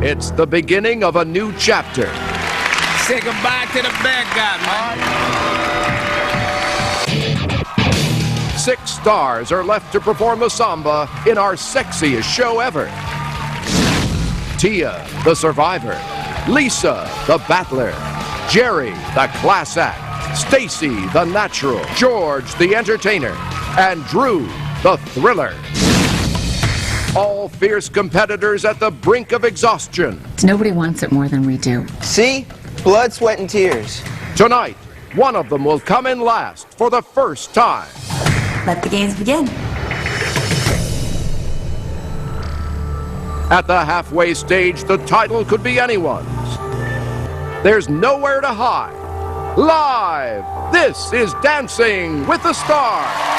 It's the beginning of a new chapter. Say goodbye to the bad guy, man. 6 stars are left to perform the samba in our sexiest show ever. Tia, the survivor. Lisa, the battler. Jerry, the class act. Stacy, the natural. George, the entertainer. And Drew, the thriller. All fierce competitors at the brink of exhaustion. Nobody wants it more than we do. See? Blood, sweat, and tears. Tonight, one of them will come in last for the first time. Let the games begin. At the halfway stage, the title could be anyone's. There's nowhere to hide. Live, this is Dancing with the Stars.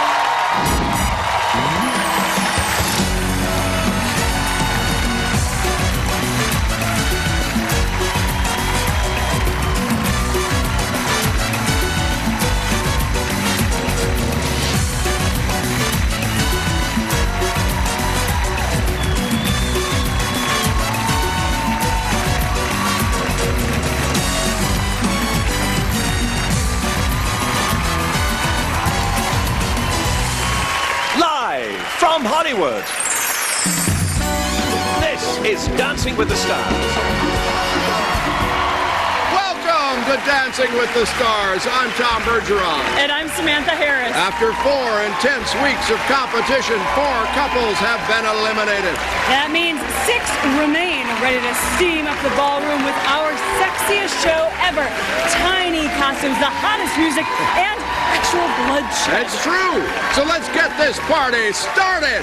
From Hollywood, this is Dancing with the Stars. Welcome to Dancing with the Stars. I'm Tom Bergeron. And I'm Samantha Harris. After 4 intense weeks of competition, 4 couples have been eliminated. That means 6 remain, ready to steam up the ballroom with our sexiest show ever. Tiny costumes, the hottest music, and actual bloodshed. That's true. So let's get this party started.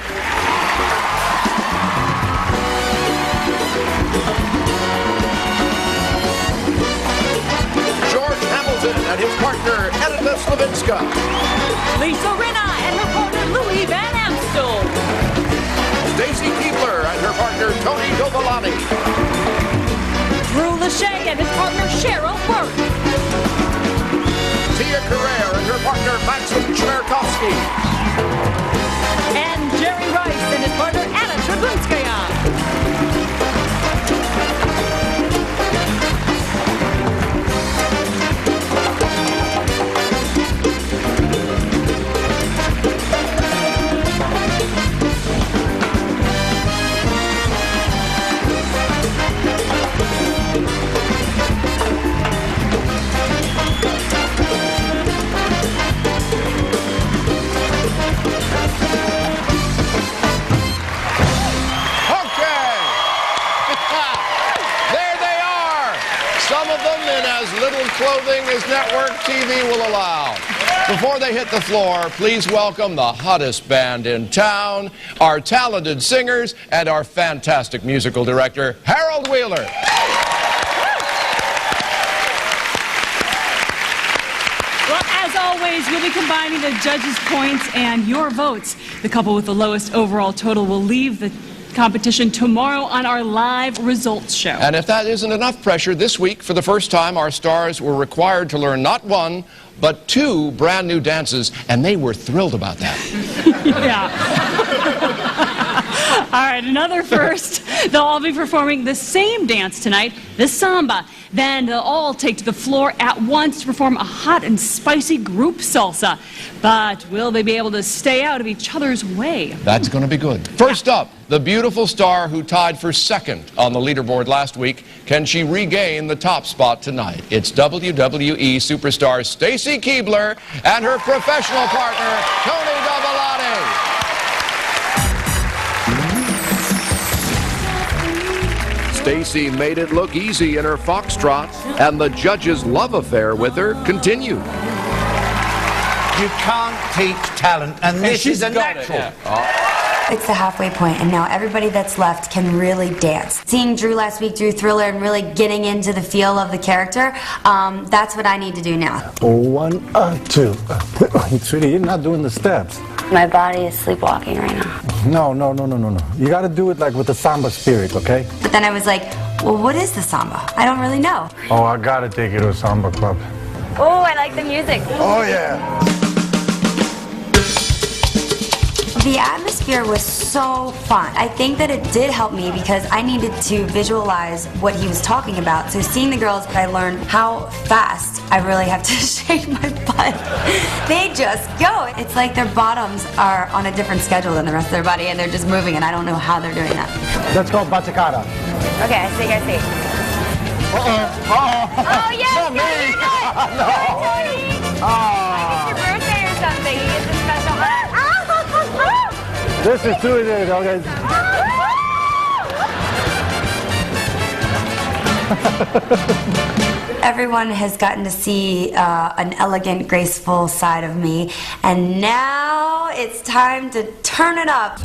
George Hamilton and his partner, Edita Slavinska. Lisa Rinna and her partner, Louis Van Amstel. Stacy Keebler and her partner, Tony Dovolani. Drew Lachey and his partner, Cheryl Burke. Tia Carrere and her partner, Maxim Chmerkovsky. And Jerry Rice and his partner, Anna Trebunskaya. Clothing as network TV will allow. Before they hit the floor, please welcome the hottest band in town, our talented singers, and our fantastic musical director, Harold Wheeler. Well, as always, we'll be combining the judges' points and your votes. The couple with the lowest overall total will leave the competition tomorrow on our live results show. And if that isn't enough pressure, this week, for the first time, our stars were required to learn not 1, but 2 brand new dances, and they were thrilled about that. Yeah. All right, another first. They'll all be performing the same dance tonight, the samba. Then they'll all take to the floor at once to perform a hot and spicy group salsa. But will they be able to stay out of each other's way? That's going to be good. First up, the beautiful star who tied for 2nd on the leaderboard last week. Can she regain the top spot tonight? It's WWE superstar Stacy Keebler and her professional partner, Tony Dovolani. Stacy made it look easy in her foxtrot, and the judge's love affair with her continued. You can't teach talent, and this is a natural. It's the halfway point, and now everybody that's left can really dance. Seeing Drew last week, Drew Thriller, and really getting into the feel of the character, that's what I need to do now. 1, 2. Sweetie, you're not doing the steps. My body is sleepwalking right now. No. You gotta do it like with the samba spirit, okay? But then I was like, well, what is the samba? I don't really know. Oh, I gotta take you to a samba club. Oh, I like the music. Oh, yeah. The atmosphere atmosphere was so fun. I think that it did help me because I needed to visualize what he was talking about. So seeing the girls, I learned how fast I really have to shake my butt. They just go. It's like their bottoms are on a different schedule than the rest of their body, and they're just moving, and I don't know how they're doing that. That's called bachata. Okay, I see. Oh, yes, Not me. no. Tony. It's your birthday or something. You get the special hat. This is too easy, okay? Everyone has gotten to see an elegant, graceful side of me, and now it's time to turn it up.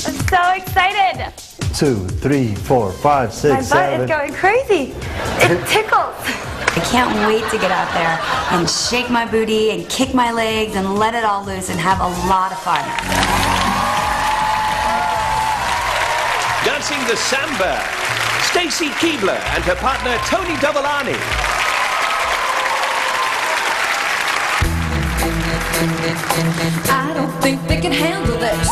I'm so excited. 2, 3, 4, 5, 6, My butt 7. is going crazy. It tickles. I can't wait to get out there and shake my booty and kick my legs and let it all loose and have a lot of fun. Dancing the samba, Stacy Keebler and her partner Tony Dovolani. I don't think they can handle this.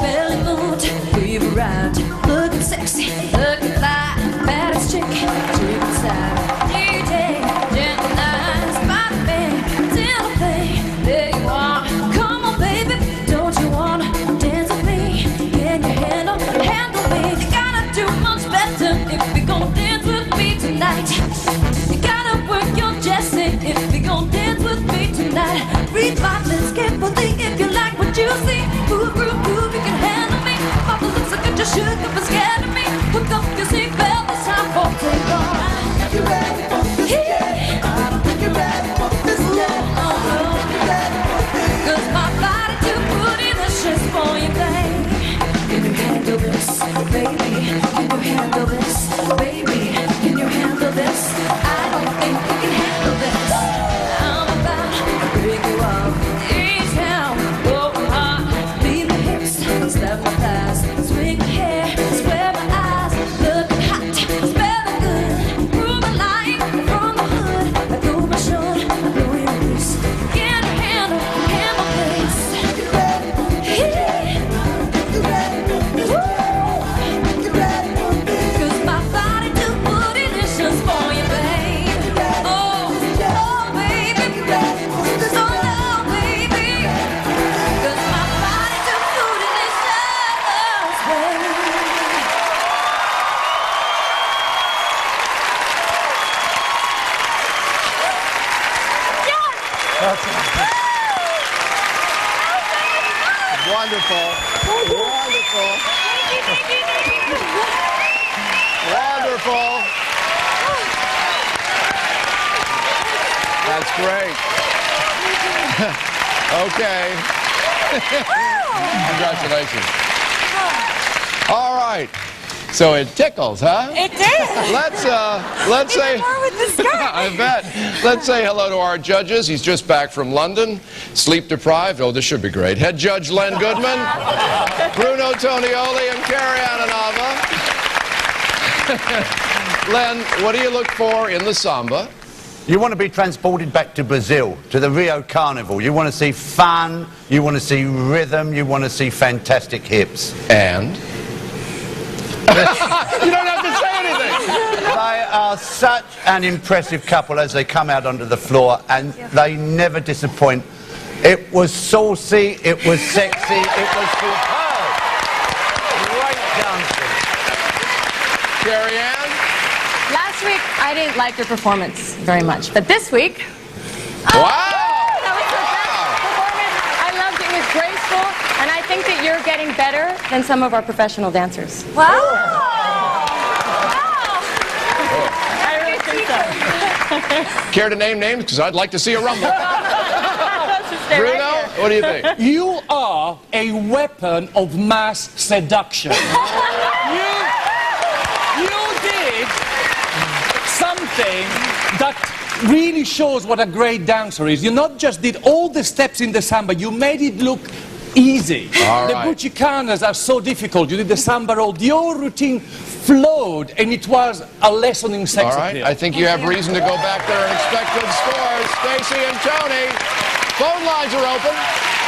Belly moved, weave around, looking sexy, looking fly, baddest chick, chick inside. DJ, gentle nice, body bang, gentle thing, there you are. Come on, baby, don't you wanna dance with me? Can you handle me? You gotta do much better if you're gonna dance with me tonight. You gotta work your Jessie if you're gonna dance with me tonight. Read my lips carefully if you like what you see. Move, move, move, you can handle me. Pop the lips like you just shook up and scared of me. Hook up your seatbelt, this time for take on. You ready for this? Yeah. I don't think you're ready for this yet. Cause my body too booty, that's just for you, babe. Can you handle this, baby? Can you handle this, baby? Can you handle this? I don't think you can handle this. I'm about to break you off. Ease down, go hard, leave my hips, slap my thighs, swing my hair, swear my eyes, looking hot, smelling good, prove my life from the hood. I go my shoulder, I blow your loose. Can you handle this? You ready for this? You ready for this? You ready for this? 'Cause my body too bootylicious for you, babe. Oh, baby, you ready for this? Oh, no, baby. 'Cause my body too bootylicious, babe. Wonderful. Wonderful. Wonderful. That's great. Okay. Congratulations. All right. So it tickles, huh? It did. Let's say. more with the skirt. I bet. Let's say hello to our judges. He's just back from London, sleep deprived. Oh, this should be great. Head Judge Len Goodman, Bruno Tonioli, and Carrie Ananava. Len, what do you look for in the samba? You want to be transported back to Brazil, to the Rio Carnival. You want to see fun, you want to see rhythm, you want to see fantastic hips. And? You don't have to say anything. They are such an impressive couple as they come out onto the floor, and they never disappoint. It was saucy, it was sexy, it was superb. Great dancing. Carrie Ann? Last week, I didn't like your performance very much, but this week, Wow! that was the best performance. I loved it. It was graceful, and I think that you're getting better than some of our professional dancers. Wow. I really think so. Care to name names? Because I'd like to see a rumble. Stay right Bruno, here. what do you think? You are a weapon of mass seduction. You did something that really shows what a great dancer is. You not just did all the steps in the samba, you made it look easy. All The right. buchicanas are so difficult. You did the samba roll. Your routine flowed, and it was a lesson in sex All right, appeal. I think you have reason to go back there and expect good scores. Stacy and Tony. Phone lines are open.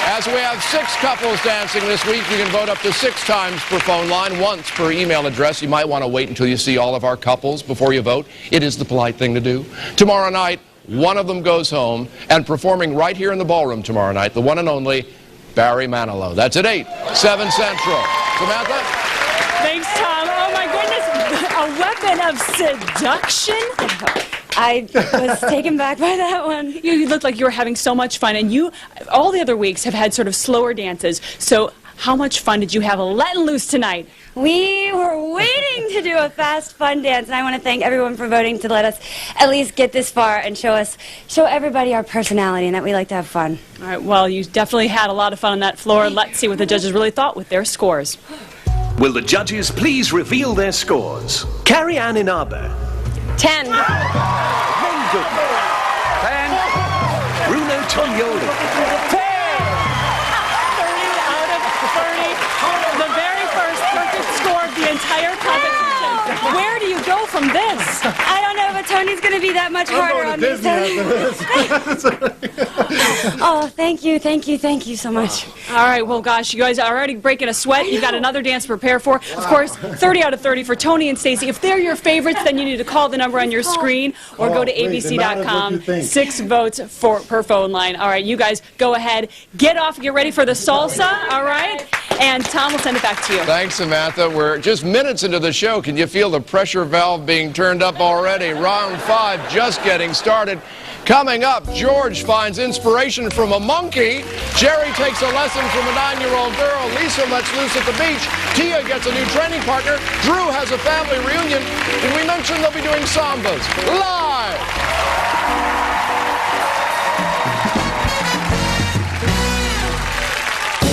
As we have 6 couples dancing this week, you can vote up to 6 times per phone line, once per email address. You might want to wait until you see all of our couples before you vote. It is the polite thing to do. Tomorrow night, one of them goes home, and performing right here in the ballroom tomorrow night, the one and only Barry Manilow. That's at 8, 7 Central. Samantha? Thanks, Tom. Oh, my goodness. A weapon of seduction? I was taken back by that one. You looked like you were having so much fun, and you, all the other weeks, have had sort of slower dances. So how much fun did you have letting loose tonight? We were waiting to do a fast, fun dance, and I want to thank everyone for voting to let us at least get this far and show everybody our personality and that we like to have fun. All right, well, you definitely had a lot of fun on that floor. Let's see what the judges really thought with their scores. Will the judges please reveal their scores? Carrie Ann in Arbor. 10. Len Goodman. 10. Bruno Tognoli. 10. 30 out of 30. The very first perfect score of the entire competition. Where do you go from this? I don't know, but Tony's going to be that much harder on me. Oh, thank you so much. All right, well, gosh, you guys are already breaking a sweat. You've got another dance to prepare for. Of course, 30 out of 30 for Tony and Stacy. If they're your favorites, then you need to call the number on your screen or go to abc.com. 6 votes per phone line. All right, you guys go ahead. Get off, get ready for the salsa, all right? And Tom will send it back to you. Thanks, Samantha. We're just minutes into the show. Can you feel the pressure valve being turned up already? Round 5 just getting started. Coming up, George finds inspiration from a monkey. Jerry takes a lesson from a 9-year-old girl. Lisa lets loose at the beach. Tia gets a new training partner. Drew has a family reunion. Did we mention they'll be doing sambas? Live!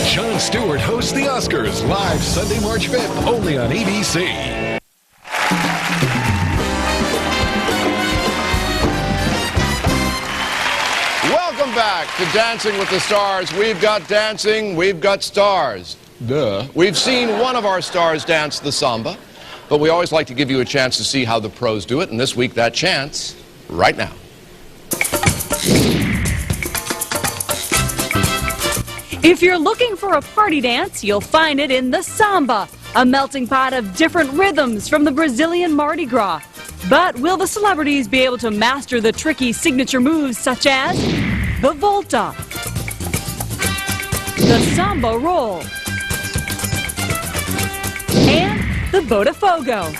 Jon Stewart hosts the Oscars live Sunday, March 5th, only on ABC. Welcome back to Dancing with the Stars. We've got dancing, we've got stars. Duh. We've seen one of our stars dance the samba, but we always like to give you a chance to see how the pros do it, and this week that chance, right now. If you're looking for a party dance, you'll find it in the samba, a melting pot of different rhythms from the Brazilian Mardi Gras. But will the celebrities be able to master the tricky signature moves such as the volta, the samba roll, and the botafogo?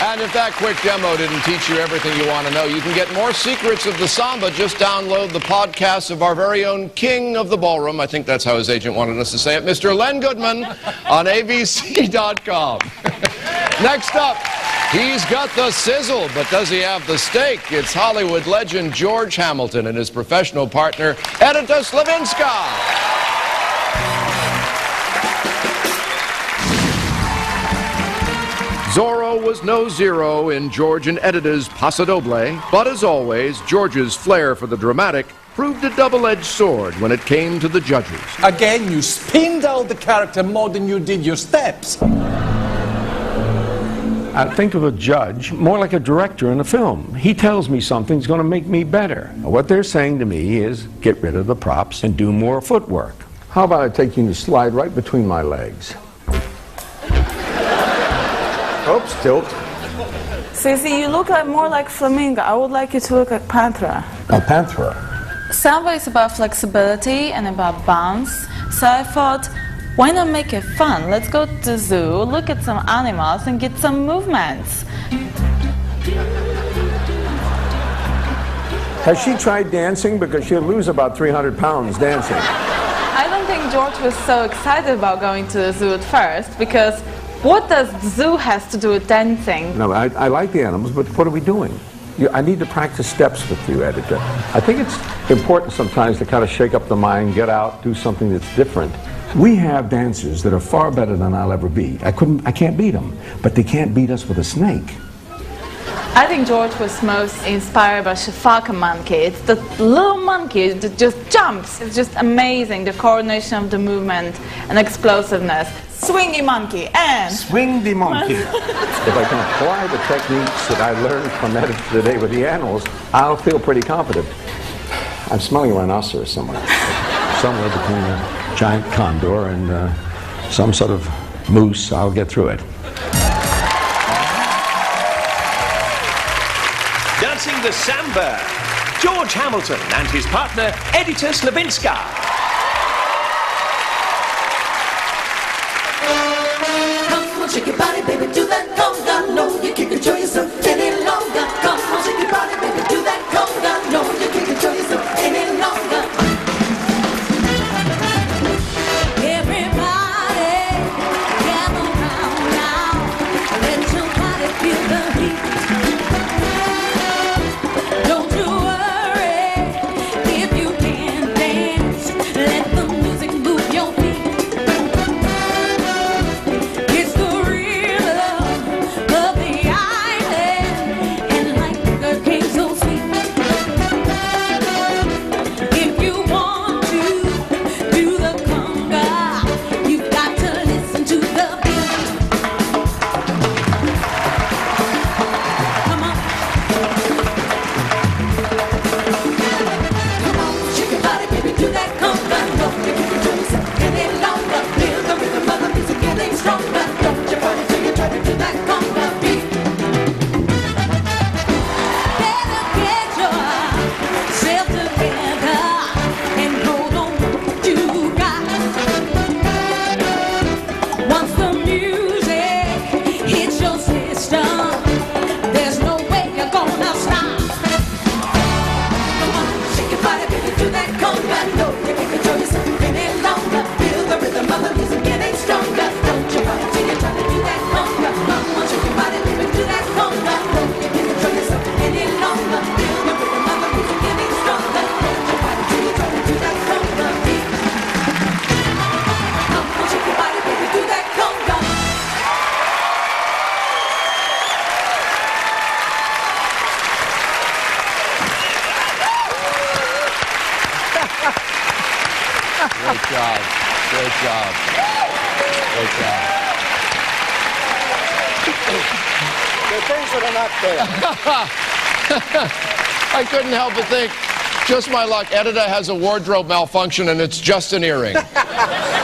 And if that quick demo didn't teach you everything you want to know, you can get more secrets of the samba. Just download the podcast of our very own king of the ballroom. I think that's how his agent wanted us to say it, Mr. Len Goodman, on abc.com. Next up, he's got the sizzle, but does he have the steak? It's Hollywood legend George Hamilton and his professional partner, Edita Slavinska. Zorro was no zero in George and Edita's Paso Doble, but as always, George's flair for the dramatic proved a double-edged sword when it came to the judges. Again, you spinned out the character more than you did your steps. I think of a judge more like a director in a film. He tells me something's going to make me better. What they're saying to me is, get rid of the props and do more footwork. How about I take you to slide right between my legs? Oops, tilt. Cece, you look more like flamingo. I would like you to look like panthera. A panthera? Samba is about flexibility and about bounce. So I thought, why not make it fun? Let's go to the zoo, look at some animals, and get some movements. Has she tried dancing? Because she'll lose about 300 pounds dancing. I don't think George was so excited about going to the zoo at first, because what does the zoo has to do with dancing? No, I like the animals, but what are we doing? I need to practice steps with you, Edita. I think it's important sometimes to kind of shake up the mind, get out, do something that's different. We have dancers that are far better than I'll ever be. I can't beat them, but they can't beat us with a snake. I think George was most inspired by Shafaka monkey. It's the little monkey that just jumps. It's just amazing, the coordination of the movement and explosiveness. Swingy monkey and... Swing the monkey. If I can apply the techniques that I learned from Edit today with the animals, I'll feel pretty confident. I'm smelling a rhinoceros somewhere. Somewhere between a giant condor and some sort of moose. I'll get through it. Dancing the samba, George Hamilton and his partner, Edita Slavinska. Come on, shake your body, baby, do that conga. No, you can't control yourself any longer. Come on, shake your body, baby, do that conga. No, you can't control yourself any longer. Everybody, gather round now. Let your body feel the heat. Don't you worry if you can't dance. Let the music move your feet. It's the rhythm of the island, and like the king so sweet. If you want to do the conga, you've got to listen to the beat. Come on. Come on, shake your body, baby, do that conga. No, you can't control yourself any longer. Feel the rhythm of the music getting stronger. Don't you run until you try to do that conga beat. Better get yourself together and hold on what you got. Once the music hits your system, there's no way you're gonna stop. Come on, shake your body, baby, do that conga. No, you can't control yourself any longer. Feel the rhythm of the music getting stronger. Don't you run until you try to do that conga. Come on, shake your body, baby, do that conga. No, you can't control yourself any longer. Feel the rhythm of the music getting stronger. Don't you run until you try to do that conga beat. Come on, shake your body, baby, do that conga. Great job. Great job. Great job. The things that are not there. I couldn't help but think, just my luck, Edita has a wardrobe malfunction and it's just an earring.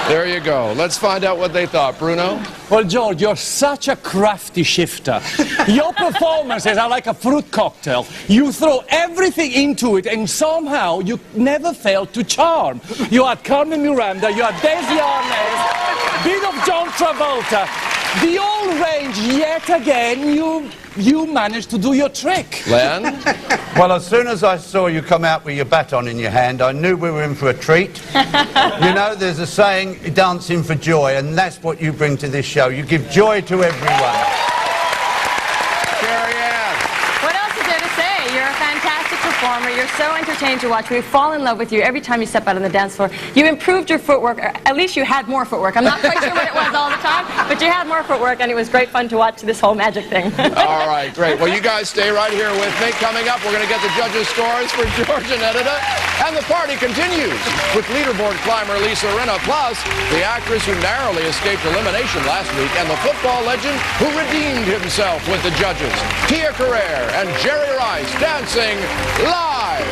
There you go. Let's find out what they thought. Bruno? Well, George, you're such a crafty shifter. Your performances are like a fruit cocktail. You throw everything into it, and somehow you never fail to charm. You had Carmen Miranda, you had Desi Arnaz, bit of John Travolta. The old range, yet again, you managed to do your trick. Len? Well, as soon as I saw you come out with your baton in your hand, I knew we were in for a treat. You know, there's a saying, dancing for joy, and that's what you bring to this show. You give joy to everyone. What else is there to say? You're a fantastic performer. You're so entertaining to watch. We fall in love with you every time you step out on the dance floor. You improved your footwork, or at least you had more footwork. I'm not quite sure what it was all the time, but you had more footwork, and it was great fun to watch this whole magic thing. All right, great. Well, you guys stay right here with me. Coming up, we're going to get the judges' scores for George and Edita. And the party continues with leaderboard climber Lisa Rinna, plus the actress who narrowly escaped elimination last week, and the football legend who redeemed himself with the judges, Tia Carrere and Jerry Rice, dancing live.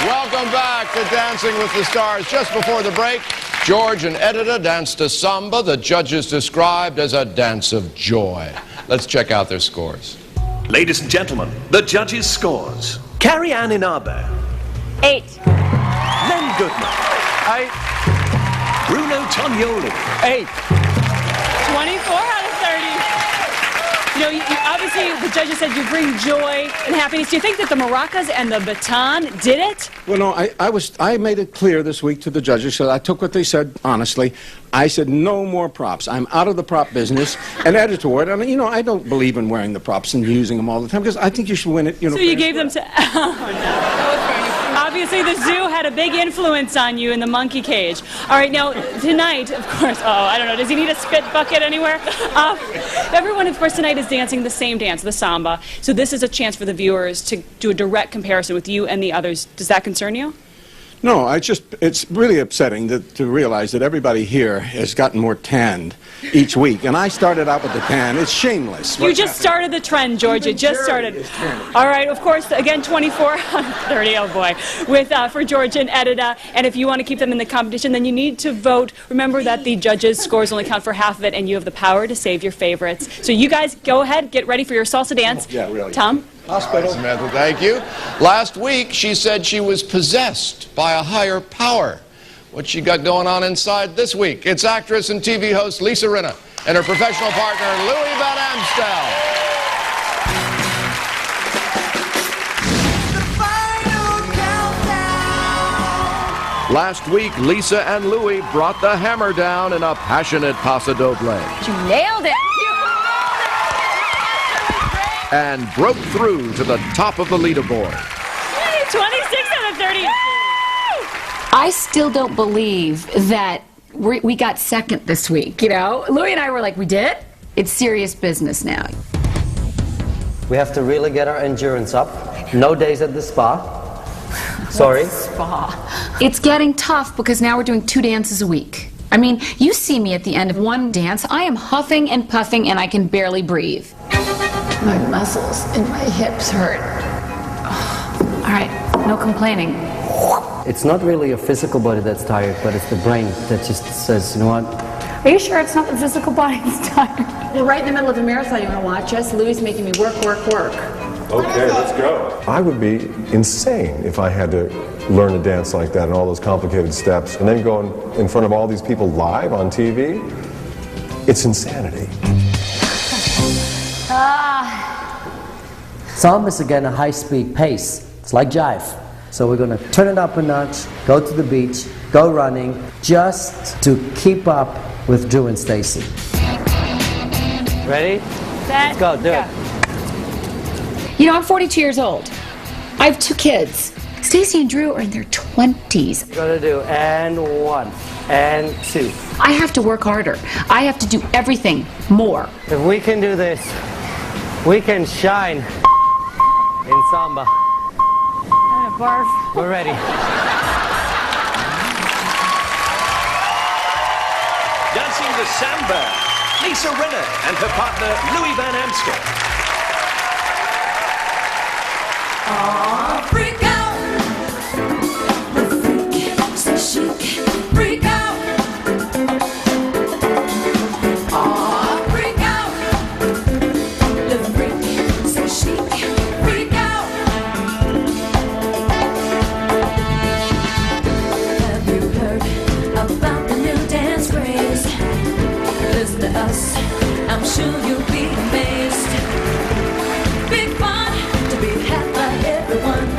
Welcome back to Dancing with the Stars. Just before the break, George and Edita danced a samba the judges described as a dance of joy. Let's check out their scores. Ladies and gentlemen, the judges' scores. Carrie Ann Inabe. 8. Len Goodman. 8. Bruno Tognoli. 8. 24 out of 30. You know, obviously the judges said you bring joy and happiness. Do you think that the maracas and the baton did it? Well, no, I made it clear this week to the judges, so I took what they said honestly. I said, no more props. I'm out of the prop business. And editor, and you know, I don't believe in wearing the props and using them all the time, because I think you should win it, you know. So you gave them to... Oh, no. That was funny. Obviously, the zoo had a big influence on you in the monkey cage. All right, now, tonight, of course, I don't know, does he need a spit bucket anywhere? Everyone, of course, tonight is dancing the same dance, the samba. So this is a chance for the viewers to do a direct comparison with you and the others. Does that concern you? No, it's really upsetting to realize that everybody here has gotten more tanned each week. And I started out with the tan. It's shameless. You just started the trend, Georgia. Just started. All right, of course, again, 24 on 30, oh boy, for Georgia and Edita. And if you want to keep them in the competition, then you need to vote. Remember that the judges' scores only count for half of it, and you have the power to save your favorites. So you guys go ahead, get ready for your salsa dance. Yeah, really. Tom? Hospital. Right, Samantha, thank you. Last week, she said she was possessed by a higher power. What she got going on inside this week? It's actress and TV host Lisa Rinna and her professional partner Louis Van Amstel. Last week, Lisa and Louis brought the hammer down in a passionate paso doble. You nailed it. And broke through to the top of the leaderboard. 26 out of 30. I still don't believe that we got second this week, you know? Louis and I were like, we did? It's serious business now. We have to really get our endurance up. No days at the spa. Sorry. Spa. It's getting tough because now we're doing 2 dances a week. I mean, you see me at the end of one dance, I am huffing and puffing and I can barely breathe. My muscles and my hips hurt. Oh. All right, no complaining. It's not really your physical body that's tired, but it's the brain that just says, you know what? Are you sure it's not the physical body that's tired? We're right in the middle of a marathon. You want to watch us? Louis is making me work. Okay, let's go. I would be insane if I had to learn to dance like that and all those complicated steps and then go in front of all these people live on TV. It's insanity. Samba is again a high-speed pace. It's like jive. So we're going to turn it up a notch, go to the beach, go running, just to keep up with Drew and Stacy. Ready? Let's go, do it. You know, I'm 42 years old. I have 2 kids. Stacy and Drew are in their 20s. Gonna do and 1 and 2. I have to work harder. I have to do everything more. If we can do this, we can shine in Samba. Barf. We're ready. Dancing the samba, Lisa Rinna and her partner Louis Van Amstel. Freak out, the freak, so chic, freak out. Freak out, the freak, so chic, freak out. Have you heard about the new dance craze? Listen to us, I'm sure you'll be amazed. Big fun to be had by everyone.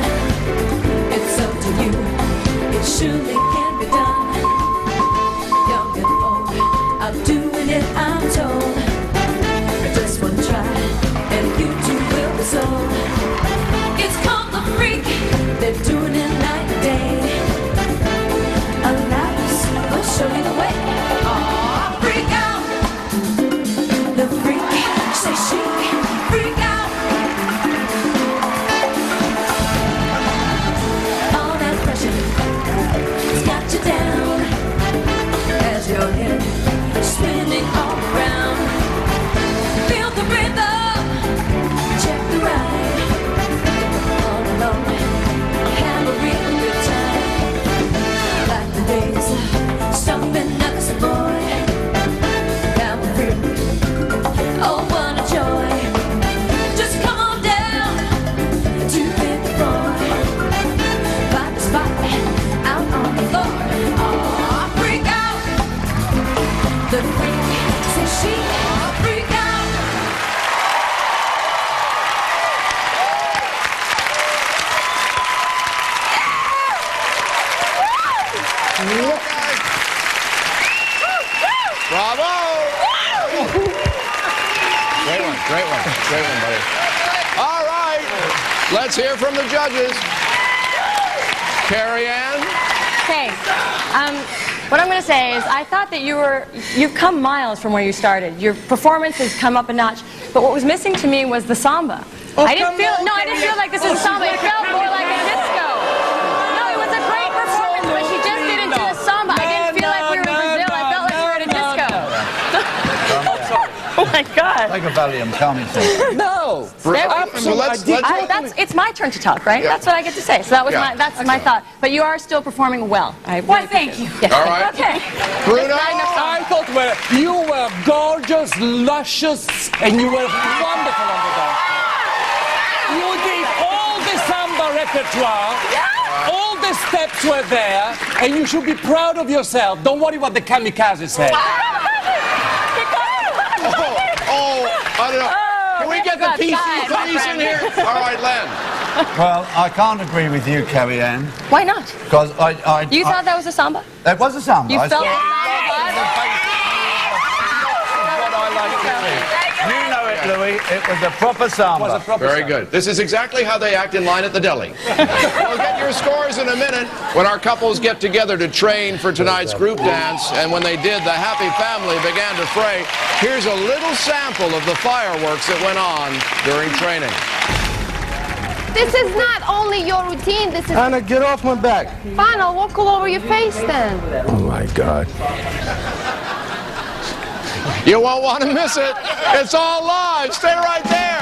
It's up to you, it surely can be done. Young and old are doing it, I'm told. Just one try and you too will be sold. It's called the freak, they're doing it night and day. Allow us, we'll show you the way. Freak out, the freak, say chic, freak out. It's got you down as your head spinning all around. Feel the rhythm, check the ride. All along, have a real good time. Like the days stomping up as a boy. Now we're free, oh what a joy. Just come on down to the floor. Out on the floor, freak out. The freak says she, freak out. Bravo! Great one, buddy. All right, let's hear from the judges. Carrie Ann? Okay. What I'm going to say is I thought that you've come miles from where you started. Your performance has come up a notch. But what was missing to me was the samba. I didn't feel like this was samba. It felt more like a disco. No, it was a great performance, but she just didn't do the samba. I didn't feel like we were in Brazil. I felt like we were at a disco. Oh my God. Take a Valium, calm yourself. No. It's my turn to talk, right? Yeah. That's what I get to say. So that was my thought. But you are still performing well. Why, thank you. Yes. All right. Okay. Bruno? I thought you were gorgeous, luscious, and you were wonderful on the dance floor. You did all the samba repertoire. All the steps were there, and you should be proud of yourself. Don't worry what the kamikaze said. I don't know. Can we get the PC police in here? All right, Len. Well, I can't agree with you, Carrie Ann. Why not? Because You thought that was a samba? It was a samba. You felt You know it, Louis. It was a proper samba. Very good. This is exactly how they act in line at the deli. We'll get your scores in a minute when our couples get together to train for tonight's group dance. And when they did, the happy family began to fray. Here's a little sample of the fireworks that went on during training. This is not only your routine, this is... Anna, get off my back. Fine, I'll walk all over your face then. Oh, my God. You won't want to miss it. It's all live. Stay right there.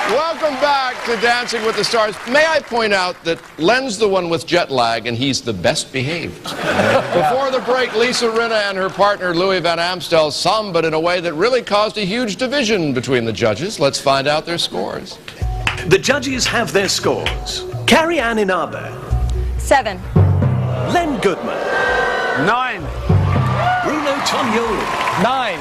Welcome back to Dancing with the Stars. May I point out that Len's the one with jet lag, and he's the best behaved. Before the break, Lisa Rinna and her partner Louis Van Amstel sambaed in a way that really caused a huge division between the judges. Let's find out their scores. The judges have their scores. Carrie Ann Inabe. 7. Len Goodman. 9. Bruno Tonioli. 9.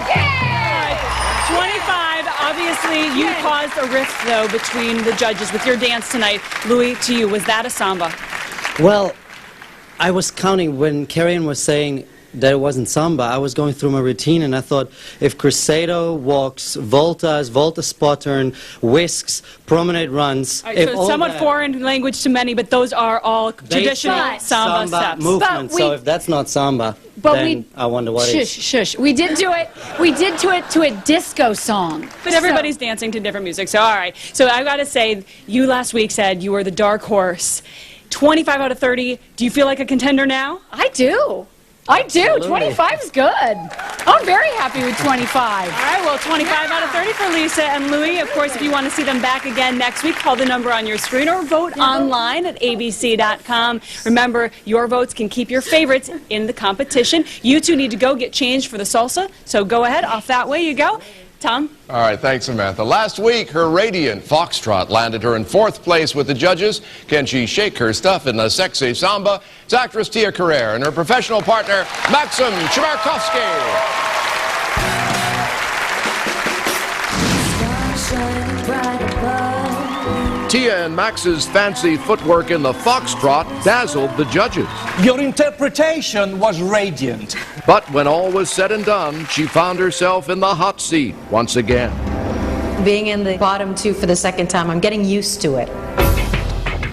25. Obviously, you caused a rift, though, between the judges with your dance tonight. Louis, to you, was that a samba? Well, I was counting when Carrie Ann was saying that it wasn't samba. I was going through my routine and I thought if cruzeiro, walks, voltas, volta spot turn, whisks, promenade runs. All right, so somewhat foreign language to many, but those are all traditional samba steps. Movement. So if that's not samba, then I wonder what is. Shush. We did do it to a disco song. But everybody's dancing to different music, so all right. So I've got to say, you last week said you were the dark horse. 25 out of 30. Do you feel like a contender now? I do. I do. Absolutely. 25 is good. I'm very happy with 25. All right, well, 25 out of 30 for Lisa and Louis. Of course, if you want to see them back again next week, call the number on your screen or vote online at abc.com. Remember, your votes can keep your favorites in the competition. You two need to go get changed for the salsa, so go ahead. Off that way you go. Tom? All right, thanks, Samantha. Last week, her radiant foxtrot landed her in 4th place with the judges. Can she shake her stuff in the sexy samba? It's actress Tia Carrere and her professional partner, Maxim Chimarkovsky. Tia and Max's fancy footwork in the foxtrot dazzled the judges. Your interpretation was radiant. But when all was said and done, she found herself in the hot seat once again. Being in the bottom 2 for the second time, I'm getting used to it.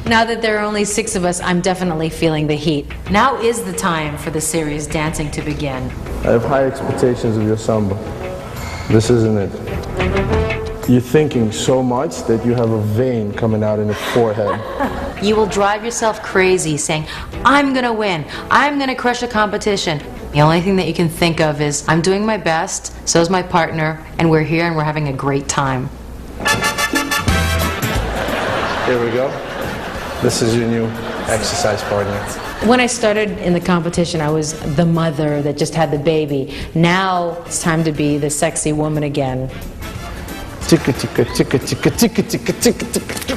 Now that there are only 6 of us, I'm definitely feeling the heat. Now is the time for the serious dancing to begin. I have high expectations of your samba. This isn't it. You're thinking so much that you have a vein coming out in your forehead. You will drive yourself crazy saying, I'm gonna win, I'm gonna crush a competition. The only thing that you can think of is, I'm doing my best, so is my partner, and we're here and we're having a great time. Here we go. This is your new exercise partner. When I started in the competition, I was the mother that just had the baby. Now it's time to be the sexy woman again. Ticka, ticka, ticka, ticka, ticka, ticka, ticka, ticka.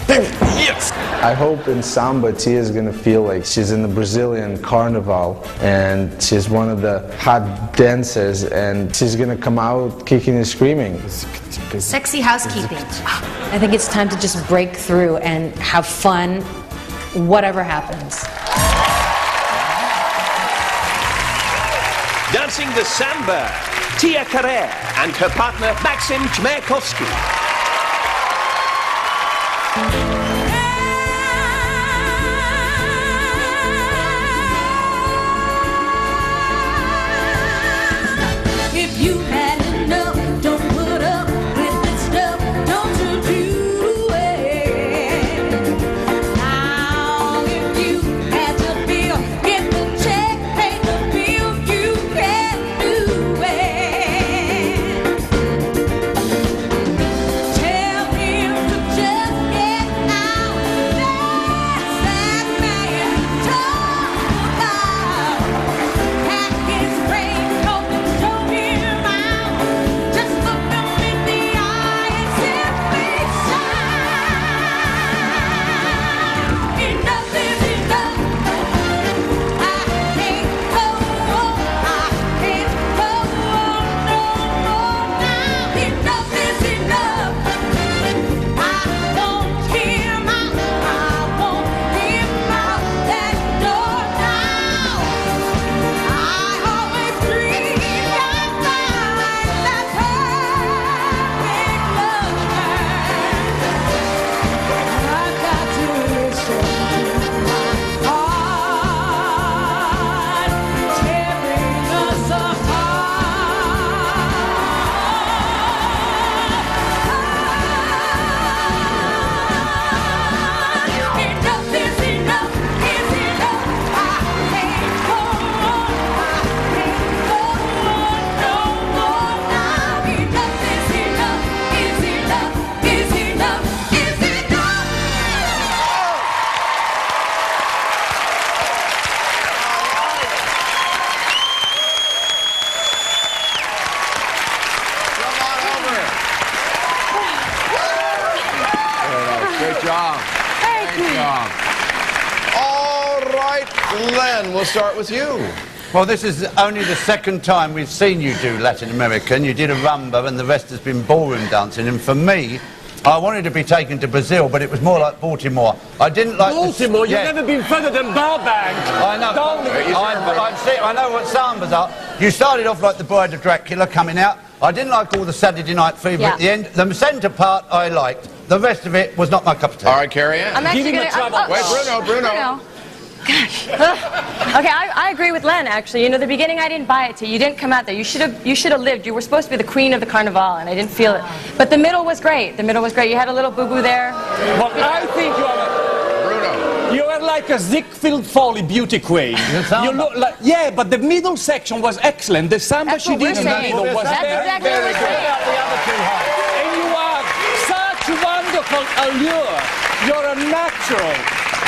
Yes! I hope in samba, Tia is going to feel like she's in the Brazilian carnival and she's one of the hot dancers and she's going to come out kicking and screaming. Sexy housekeeping. I think it's time to just break through and have fun, whatever happens. Dancing the samba, Tia Carrere and her partner Maxim Chmerkovsky. If you had enough, don't put up with this stuff. Don't you do it. Now, if you had to feel, get the check, pay the bills, you can do it. Tell him to just get out. That's that man talk about. Pack his raincoat and show him out. Just look him in the eye and simply shine. Enough is enough. I can't go on. I can't go on no more now. Enough is enough. I want him out. I want him out that door now. I always dreamed I'd find that perfect lover. I've got to listen to my heart tearing us apart. Enough is enough, is enough. I can't go on, I can't go on no more now. Enough is enough, is enough, is enough, is enough. Great job. Thank Great job. All right, Len, we'll start with you. Well, this is only the second time we've seen you do Latin American. You did a rumba and the rest has been ballroom dancing. And for me, I wanted to be taken to Brazil, but it was more like Baltimore. I didn't like Baltimore? You've Yeah. never been further than Burbank. I know. I know what sambas are. You started off like the Bride of Dracula coming out. I didn't like all the Saturday Night Fever Yeah. at the end. The centre part I liked. The rest of it was not my cup of tea. All right, Carrie Ann. I'm actually Give him gonna. a trouble. Wait, Bruno. Gosh. Okay, I agree with Len, actually. You know, the beginning I didn't buy it to you. You didn't come out there. You should have lived. You were supposed to be the queen of the carnival, and I didn't feel it. But the middle was great. The middle was great. You had a little boo-boo there. Well, I think you are like a Ziegfeld Foley beauty queen. You look like, yeah, but the middle section was excellent. The samba That's she what did we're in the saying. middle was That's very, exactly what very we're good. saying. And you have such wonderful allure. You're a natural.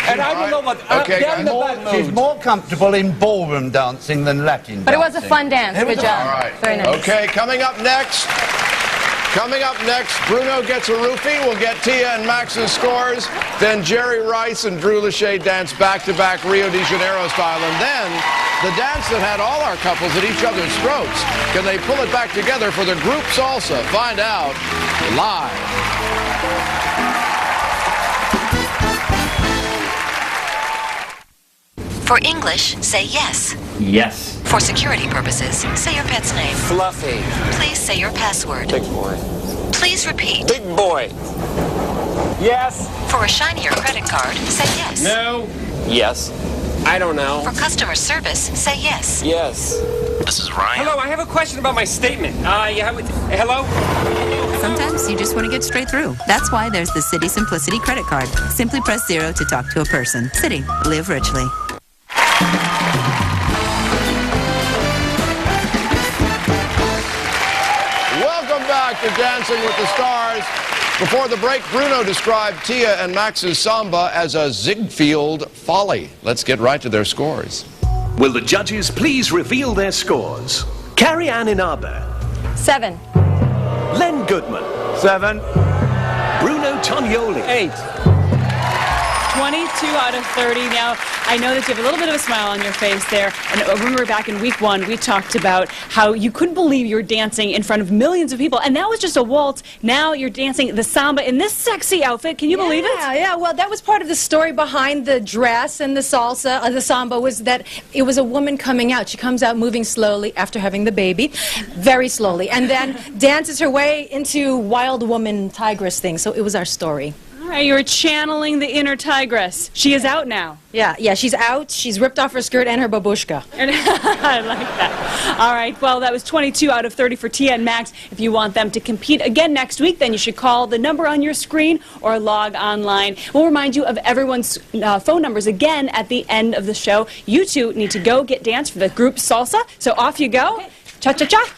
And I don't know what. Okay, they're in a More- bad she's mood. more comfortable in ballroom dancing than Latin But it was dancing. a fun dance. It was Good a- job. All right. Very nice. Okay, coming up next, Bruno gets a roofie. We'll get Tia and Max's scores. Then Jerry Rice and Drew Lachey dance back-to-back Rio de Janeiro style. And then the dance that had all our couples at each other's throats. Can they pull it back together for the group salsa? Find out live. For English, say yes. Yes. For security purposes, say your pet's name. Fluffy. Please say your password. Big boy. Please repeat. Big boy. Yes. For a shinier credit card, say yes. No. Yes. I don't know. For customer service, say yes. Yes. This is Ryan. Hello, I have a question about my statement. Hello? Sometimes you just want to get straight through. That's why there's the Citi Simplicity credit card. Simply press 0 to talk to a person. Citi. Live richly. Welcome back to Dancing with the Stars. Before the break, Bruno described Tia and Max's samba as a Ziegfeld Folly. Let's get right to their scores. Will the judges please reveal their scores? Carrie Ann Inaba. 7. Len Goodman. 7. Bruno Tonioli. 8. 20. 22 out of 30. Now, I know that you have a little bit of a smile on your face there. And I remember back in week 1, we talked about how you couldn't believe you were dancing in front of millions of people. And that was just a waltz. Now you're dancing the samba in this sexy outfit. Can you believe it? Yeah, well, that was part of the story behind the dress and the salsa, the samba, was that it was a woman coming out. She comes out moving slowly after having the baby, very slowly, and then dances her way into wild woman tigress thing. So it was our story. All right, you were channeling the inner tigress. She is out now. Yeah, she's out. She's ripped off her skirt and her babushka. I like that. All right, well, that was 22 out of 30 for Tia and Max. If you want them to compete again next week, then you should call the number on your screen or log online. We'll remind you of everyone's phone numbers again at the end of the show. You two need to go get dance for the group Salsa, so off you go. Cha-cha-cha.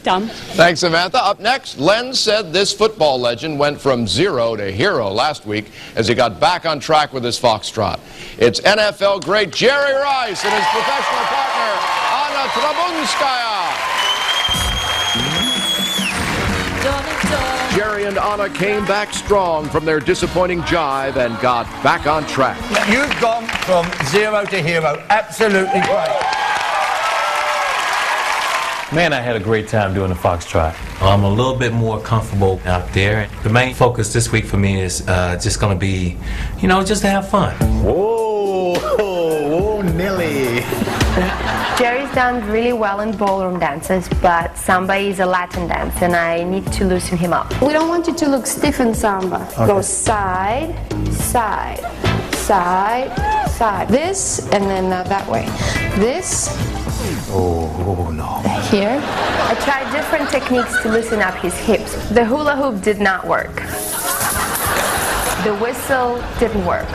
Dumb. Thanks, Samantha. Up next, Len said this football legend went from zero to hero last week as he got back on track with his foxtrot. It's NFL great Jerry Rice and his professional partner, Anna Trabunskaya. Jerry and Anna came back strong from their disappointing jive and got back on track. You've gone from zero to hero. Absolutely great. Man, I had a great time doing the foxtrot. I'm a little bit more comfortable out there. The main focus this week for me is just going to be, you know, just to have fun. Whoa, Nelly. Jerry's done really well in ballroom dances, but samba is a Latin dance, and I need to loosen him up. We don't want you to look stiff in samba. Okay. Go side, side, side, side. This, and then that way. This. Oh, no. Here. I tried different techniques to loosen up his hips. The hula hoop did not work. The whistle didn't work.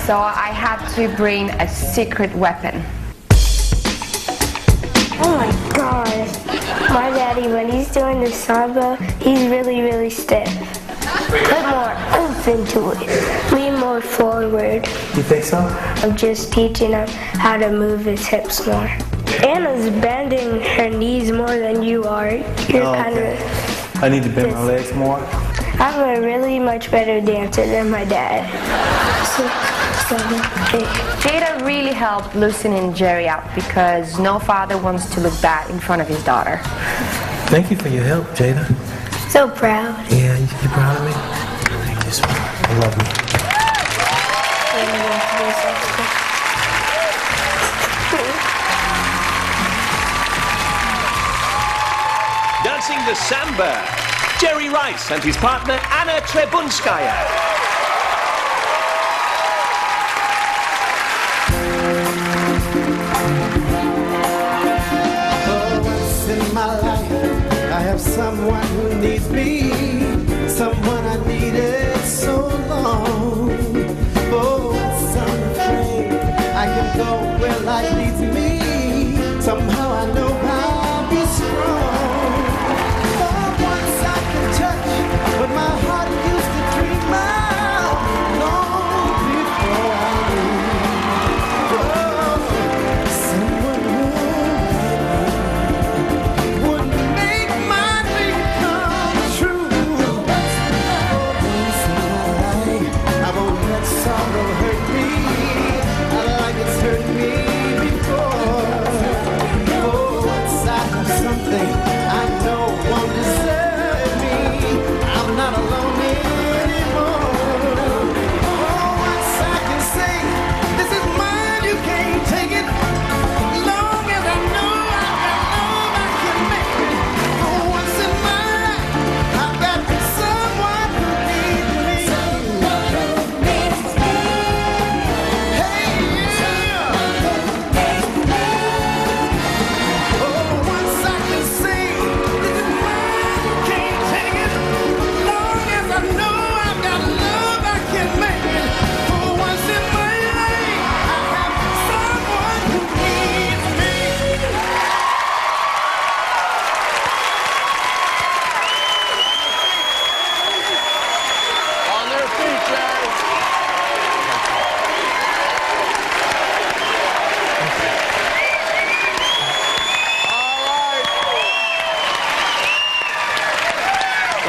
So I had to bring a secret weapon. Oh my gosh. My daddy, when he's doing the samba, he's really, really stiff. Put more oomph into it. Lean more forward. You think so? I'm just teaching him how to move his hips more. Anna's bending her knees more than you are. You're kind of... I need to bend my legs more? I'm a really much better dancer than my dad. 6, 7, 8. Jada really helped loosening Jerry up because no father wants to look bad in front of his daughter. Thank you for your help, Jada. So proud. Yeah, you proud of me? Thank you, sweetheart. I love you. Dancing the samba, Jerry Rice and his partner Anna Trebunskaya. Someone who needs me, someone I needed so long. Oh, once I'm afraid I can go where life leads me. Somehow I know I'll be strong. For once I can touch what my heart used to dream of long before I knew. Oh, someone who would make my dream come true.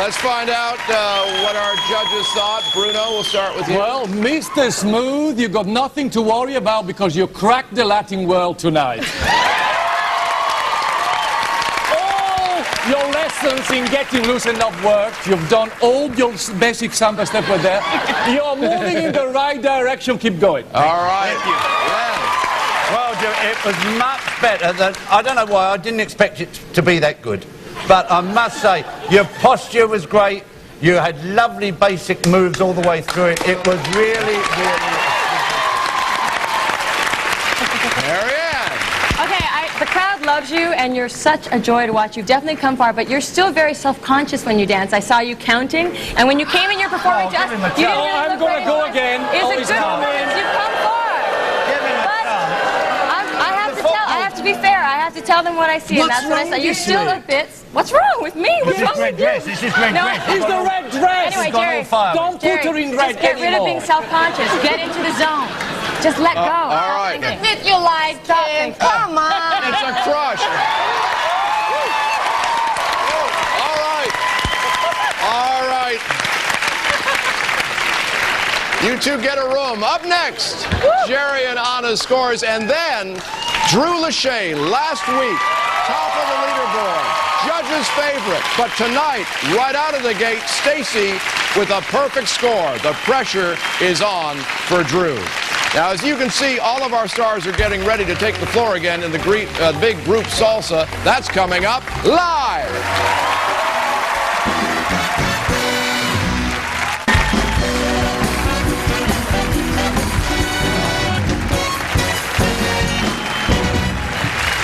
Let's find out what our judges thought. Bruno, we'll start with you. Well, Mr. Smooth, you got nothing to worry about because you cracked the Latin world tonight. Your lessons in getting loosened up worked. You've done all your basic samba step with there. You're moving in the right direction. Keep going. All right. Thank you. Well, it was much better than... I don't know why, I didn't expect it to be that good. But I must say, your posture was great. You had lovely basic moves all the way through it. It was really, really... The crowd loves you, and you're such a joy to watch. You've definitely come far, but you're still very self-conscious when you dance. I saw you counting, and when you came in your performance, you didn't really I'm going to go again. It's a good performance. You've come far. But I have to be fair. I have to tell them what I see, and that's what I say. You're still a bit... What's wrong with me? What's wrong with you? This is red dress. It's the red dress. Anyway, Jerry, don't put her in red just get rid of being self-conscious. Get into the zone. Just let go. All right. If you like it. Come on. It's a crush. All right. All right. You two get a room. Up next, Jerry and Anna's scores, and then Drew Lachey, last week, top of the leaderboard, judge's favorite. But tonight, right out of the gate, Stacy with a perfect score. The pressure is on for Drew. Now, as you can see, all of our stars are getting ready to take the floor again in the big group salsa. That's coming up live.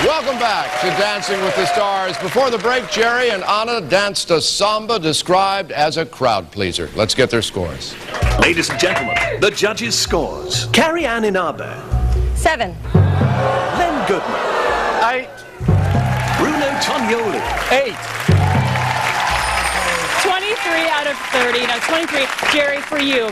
Welcome back to Dancing with the Stars. Before the break, Jerry and Anna danced a samba described as a crowd pleaser. Let's get their scores. Ladies and gentlemen, the judges' scores. Carrie Ann Inabe. 7. Len Goodman. 8. Bruno Tognoli. 8. 23 out of 30. Now, 23. Jerry, for you.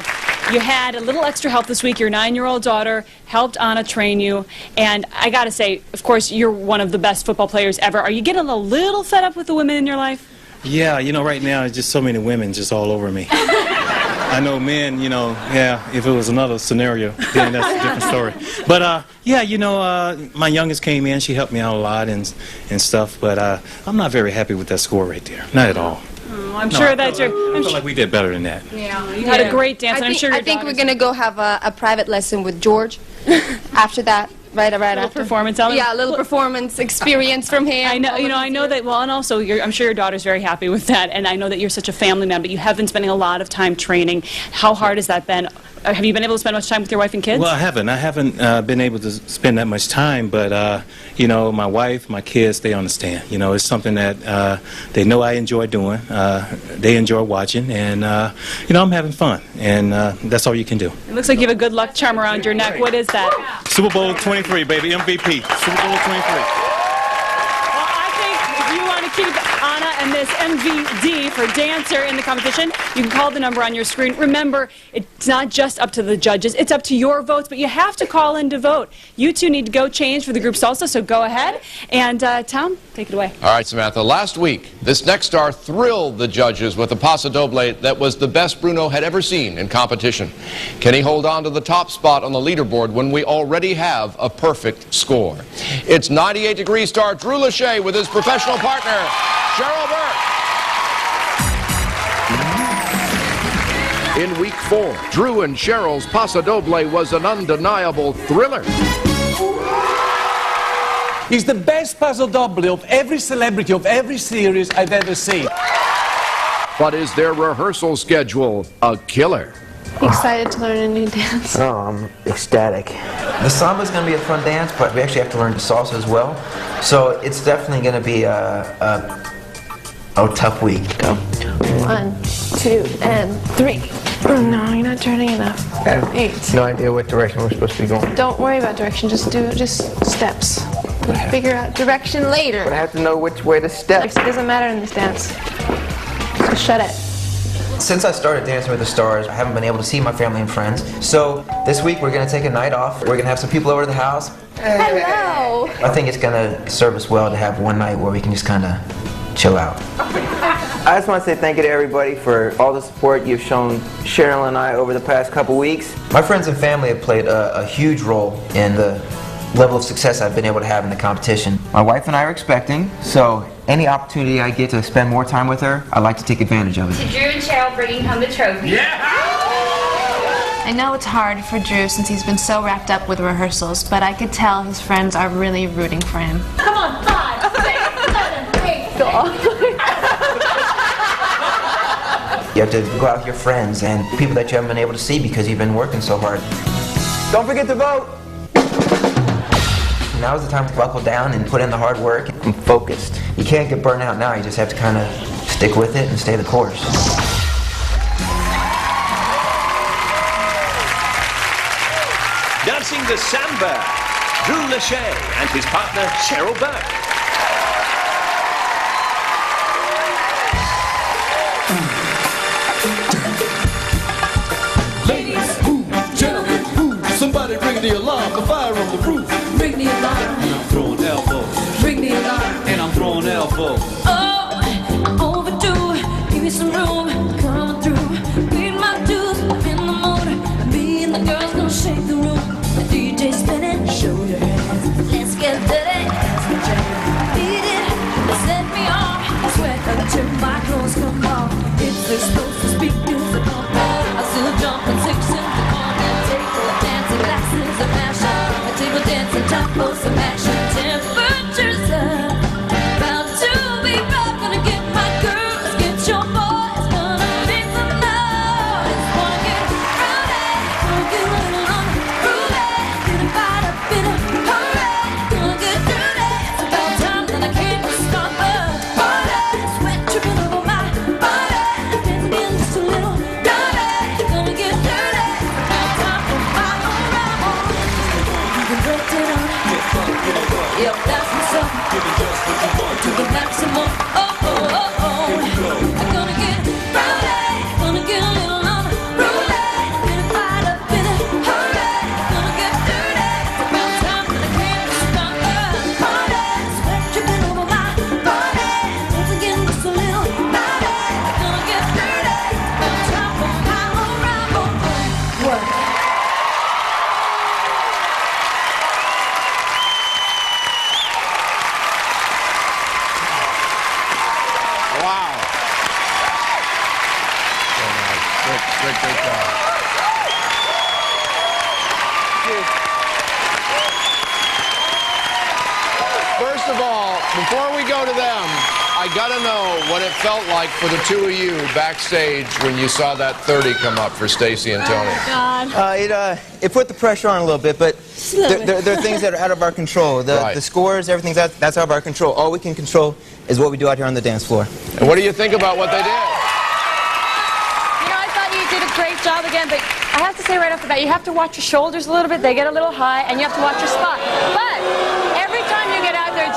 You had a little extra help this week. Your 9-year-old daughter helped Anna train you. And I got to say, of course, you're one of the best football players ever. Are you getting a little fed up with the women in your life? Yeah, you know, right now, it's just so many women just all over me. I know men, you know, yeah, if it was another scenario, then that's a different story. But, yeah, you know, my youngest came in. She helped me out a lot and stuff. But I'm not very happy with that score right there. Not at all. Oh, I'm sure that you're... I feel like we did better than that. Yeah, you had a great dance, and I'm sure I think we're going to go have a private lesson with George after that. Right after. Performance. Yeah, a little performance experience from him. I know, I know that. Well, and also, I'm sure your daughter's very happy with that. And I know that you're such a family man, but you have been spending a lot of time training. How hard has that been? Have you been able to spend much time with your wife and kids? Well, I haven't. I haven't been able to spend that much time, but you know, my wife, my kids, they understand. You know, it's something that they know I enjoy doing. They enjoy watching, and you know, I'm having fun, and that's all you can do. It looks like you have a good luck charm around your neck. What is that? Super Bowl 23, baby, MVP. Super Bowl 23. Keep Anna and this MVD for dancer in the competition. You can call the number on your screen. Remember, it's not just up to the judges. It's up to your votes, but you have to call in to vote. You two need to go change for the group salsa, so go ahead. And Tom, take it away. All right, Samantha. Last week, this next star thrilled the judges with a paso doble that was the best Bruno had ever seen in competition. Can he hold on to the top spot on the leaderboard when we already have a perfect score? It's 98-degree star Drew Lachey with his professional partner, Cheryl Burke. In week 4, Drew and Cheryl's paso doble was an undeniable thriller. He's the best paso doble of every celebrity of every series I've ever seen. But is their rehearsal schedule a killer? Excited to learn a new dance. Oh, I'm ecstatic. The samba is going to be a fun dance, but we actually have to learn the salsa as well. So it's definitely going to be a tough week. Go. 1, 2, and 3. No, you're not turning enough. I have 8. no idea what direction we're supposed to be going. Don't worry about direction. Just steps. We'll figure out direction later. But I have to know which way to step. It doesn't matter in this dance. So shut it. Since I started Dancing with the Stars, I haven't been able to see my family and friends. So this week we're going to take a night off. We're going to have some people over to the house. Hello. I think it's going to serve us well to have one night where we can just kind of chill out. I just want to say thank you to everybody for all the support you've shown Cheryl and I over the past couple weeks. My friends and family have played a huge role in the level of success I've been able to have in the competition. My wife and I are expecting, so any opportunity I get to spend more time with her, I like to take advantage of it. To Drew and Cheryl bringing home the trophy. I know it's hard for Drew since he's been so wrapped up with rehearsals, but I could tell his friends are really rooting for him. Come on, 5, 6, 7, 8, go. You have to go out with your friends and people that you haven't been able to see because you've been working so hard. Don't forget to vote! Now is the time to buckle down and put in the hard work and focused. You can't get burnt out now, you just have to kind of stick with it and stay the course. Dancing the Samba, Drew Lachey and his partner Cheryl Burke. Ladies, who, gentlemen, who, somebody ring the alarm, the fire on the roof. Ring the alarm. And I'm throwing elbows. Ring the alarm. And I'm throwing elbows. Oh, I'm overdue. Give me some room. Coming through. Read my dues. I'm in the mood. Me and the girls gonna shake the room. The DJ spinning. Show your hands. Let's get dirty. That's my jam. Beat it. Set me off. I sweat until my clothes come off. If they're supposed to speak, it's a pump. I still jump and 6 in the morning. Take the dancing glasses and mash up. I take my dancing top close and mash up. Temperatures up. About to be rough. Gonna get my girls, get your boys. Gonna make some noise. Wanna get rowdy. Gonna get a little unruly. Get a fight up in a hurry. Gonna get dirty. It's about time that I can't stop the party. Sweat dripping over my body. Dancing in just a little dirty. Gonna get dirty. It's about time for my own ramble. You can break it on. Yep, that's what's up. To the maximum. Oh, oh, oh, oh. I'm gonna get rowdy. Gonna get a little unruly. Get a fight up in a hurry. Gonna get dirty. It's about time that I can't stop the party. Sweat dripping over my body. Dancing again just a little naughty. Gonna get dirty. It's about time for my own ramble. Work. Wow. So nice. Great job. First of all, before we go to them, I gotta know what it felt like for the two of you backstage when you saw that 30 come up for Stacy and Tony. It put the pressure on a little bit, but there are things that are out of our control. The scores, everything's that's out of our control. All we can control is what we do out here on the dance floor. And what do you think about what they did? You know, I thought you did a great job again, but I have to say right off the bat, you have to watch your shoulders a little bit. They get a little high, and you have to watch your spot. But every time you get out there,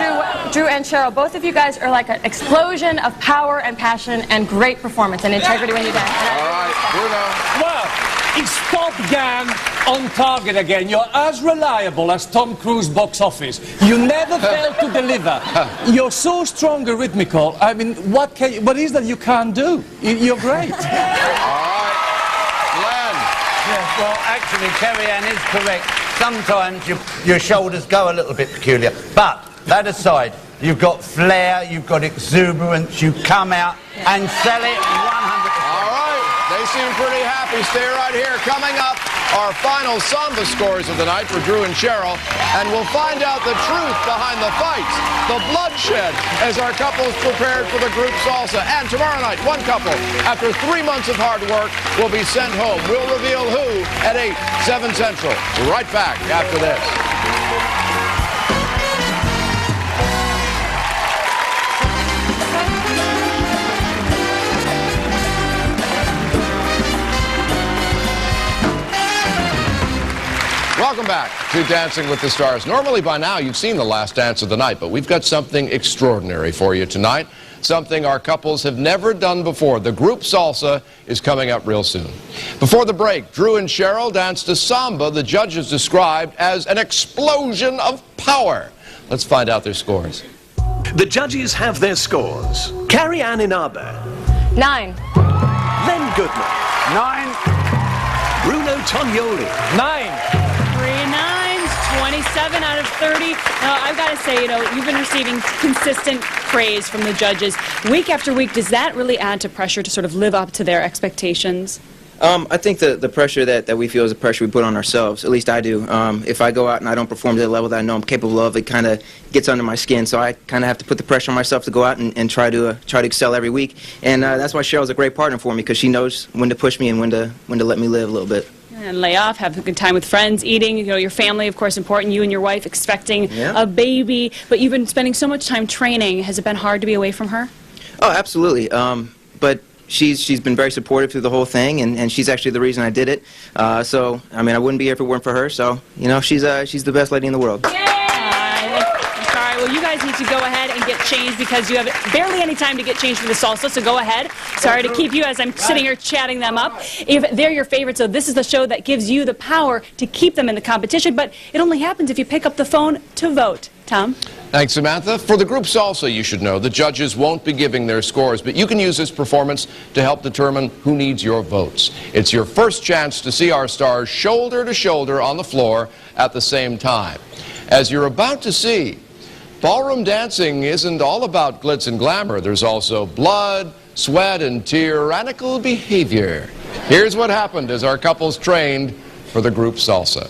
Drew and Cheryl, both of you guys are like an explosion of power and passion and great performance and integrity when you dance. All right, Bruno. Well, it's Top Gun on target again. You're as reliable as Tom Cruise box office. You never fail to deliver. You're so strong and rhythmical. I mean, what is that you can't do? You're great. Yes, well, actually, Terry Ann is correct. Sometimes your shoulders go a little bit peculiar. But, that aside, you've got flair, you've got exuberance, you come out and sell it 100%. All right, they seem pretty happy. Stay right here. Coming up, our final Samba scores of the night for Drew and Cheryl. And we'll find out the truth behind the fights, the bloodshed, as our couples prepared for the group salsa. And tomorrow night, one couple, after 3 months of hard work, will be sent home. We'll reveal who at 8, 7 Central. Right back after this. Welcome back to Dancing with the Stars. Normally by now you've seen the last dance of the night, but we've got something extraordinary for you tonight. Something our couples have never done before. The group salsa is coming up real soon. Before the break, Drew and Cheryl danced a samba the judges described as an explosion of power. Let's find out their scores. The judges have their scores. Carrie Ann Inaba. 9. Len Goodman. 9. Bruno Tognoli. 9. 3 9s, 27 out of 30. I've got to say, you've been receiving consistent praise from the judges week after week. Does that really add to pressure to sort of live up to their expectations? I think the pressure that we feel is the pressure we put on ourselves. At least I do. If I go out and I don't perform to the level that I know I'm capable of, it kind of gets under my skin. So I kind of have to put the pressure on myself to go out and try to excel every week. And that's why Cheryl's a great partner for me, because she knows when to push me and when to let me live a little bit. And lay off, have a good time with friends, eating. Your family, of course, important. You and your wife expecting a baby. But you've been spending so much time training. Has it been hard to be away from her? Oh, absolutely. But she's been very supportive through the whole thing, and she's actually the reason I did it. So, I mean, I wouldn't be here if it weren't for her. So, she's the best lady in the world. Sorry, well, you guys need to go ahead and get changed because you have barely any time to get changed for the salsa, so go ahead. Sorry to keep you as I'm sitting here chatting them up. If they're your favorite, so this is the show that gives you the power to keep them in the competition, but it only happens if you pick up the phone to vote. Tom? Thanks, Samantha. For the group salsa, you should know, the judges won't be giving their scores, but you can use this performance to help determine who needs your votes. It's your first chance to see our stars shoulder to shoulder on the floor at the same time. As you're about to see, ballroom dancing isn't all about glitz and glamour. There's also blood, sweat, and tyrannical behavior. Here's what happened as our couples trained for the group salsa.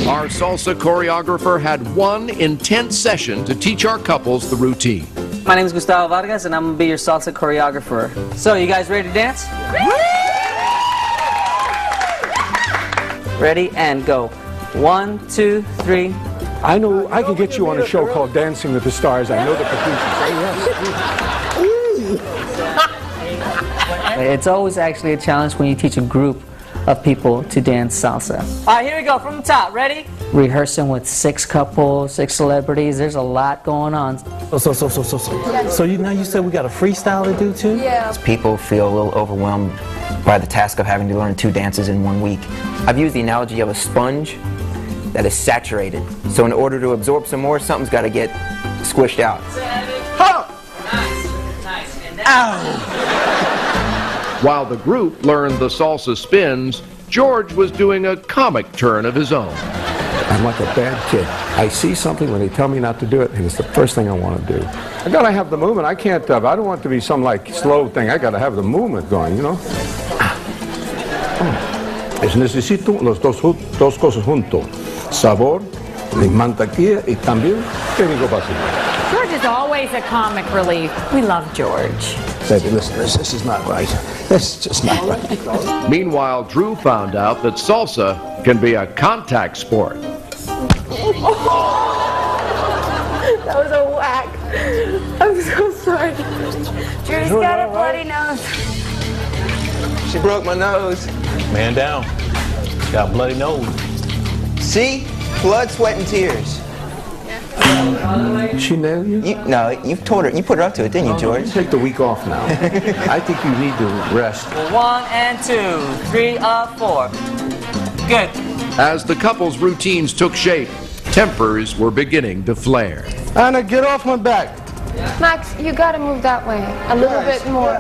Our salsa choreographer had one intense session to teach our couples the routine. My name is Gustavo Vargas, and I'm going to be your salsa choreographer. So, you guys ready to dance? Ready, and go. 1, 2, 3. I know I can get you on a show called Dancing with the Stars. I know the producers. It's always actually a challenge when you teach a group of people to dance salsa. All right, here we go, from the top. Ready? Rehearsing with 6 couples, 6 celebrities. There's a lot going on. So you said we got a freestyle to do too? Yeah. People feel a little overwhelmed by the task of having to learn 2 dances in 1 week. I've used the analogy of a sponge that is saturated. So in order to absorb some more, something's got to get squished out. While the group learned the salsa spins, George was doing a comic turn of his own. I'm like a bad kid. I see something when they tell me not to do it, and it's the first thing I want to do. I gotta have the movement. I can't. I don't want it to be some like slow thing. I gotta have the movement going. Necesito los dos cosas juntos. Sabor, mantequilla, y también técnico básico. George is always a comic relief. We love George. Baby, listen, this is not right. This is just not right. Meanwhile, Drew found out that salsa can be a contact sport. That was a whack. I'm so sorry. Drew's got a bloody nose. She broke my nose. Man down. Got a bloody nose. See? Blood, sweat, and tears. She nailed you? No, you told her. You put her up to it, didn't you, George? Take the week off now. I think you need to rest. 1 and 2, 3 up, 4. Good. As the couple's routines took shape, tempers were beginning to flare. Anna, get off my back. Max, you gotta move that way a little bit more.